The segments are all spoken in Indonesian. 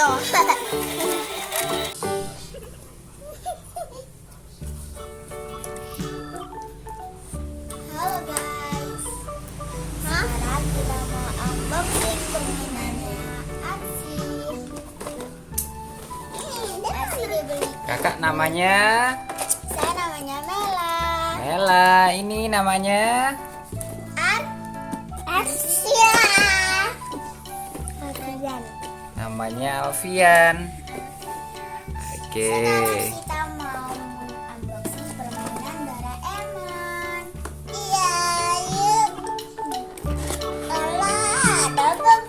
Loh. Halo guys. Sekarang kita mau unboxing permainannya Aksi. Ini Aksi dibeli. Kakak namanya? Saya namanya Mela. Mela, ini namanya? Arsia. Alfian. Namanya Alfian. Oke. Sekarang kita mau unboxing permainan Doraemon. Iya, yuk. Alah, dapat.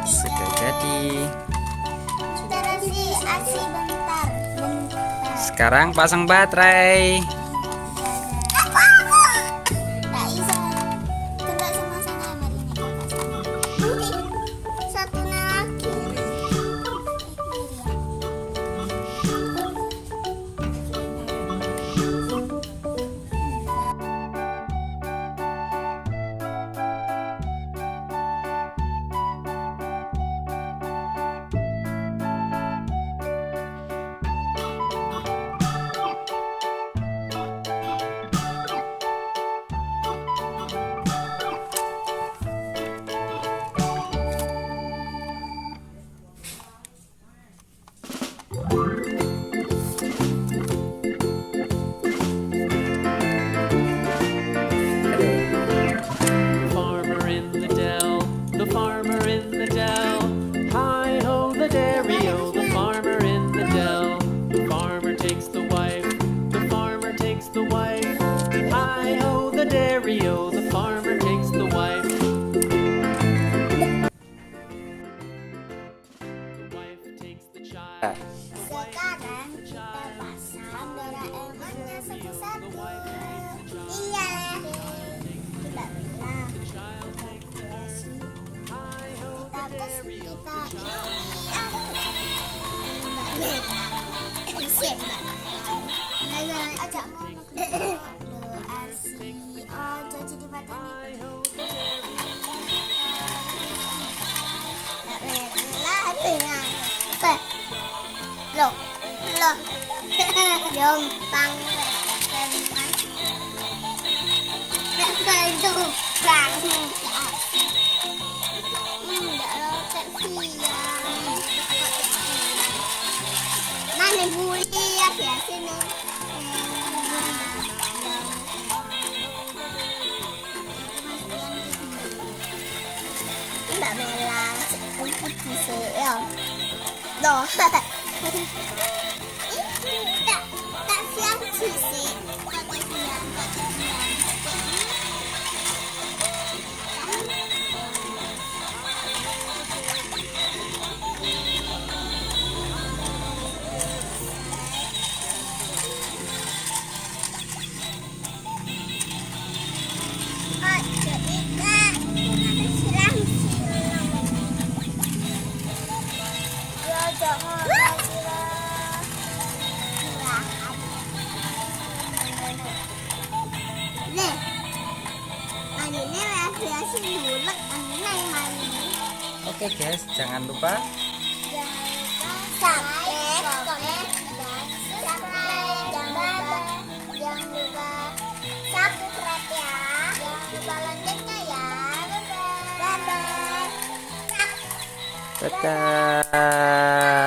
Sudah jadi. Sudah nanti Aksi bentar. Sekarang pasang baterai. Aku. Tak bisa. Tidak sama-sama sama ini kakak sama. Nanti satu lagi. The farmer in the dell. Hi ho, the dairy-o, the farmer in the dell. The farmer takes the wife, the farmer takes the wife. Hi ho, the dairy-o, the farmer takes the wife. The wife takes the child. Sekarang kita pasang Doraemonnya satu-satu. Iya. Kita bilang. Terus kita siap mbak. Nah, ajak mau Aksi. Oh, jadi di mata ini. Loh, jompang itu bang. Mana buli ya biasa nih. Mbak Mela untuk ya. Doh. Tak siap sih. Pakai siap. Oke guys, jangan lupa subscribe, komen, dan subscribe. Jangan lupa subscribe ya. Jangan lupa loncengnya ya. Bye bye. dadah.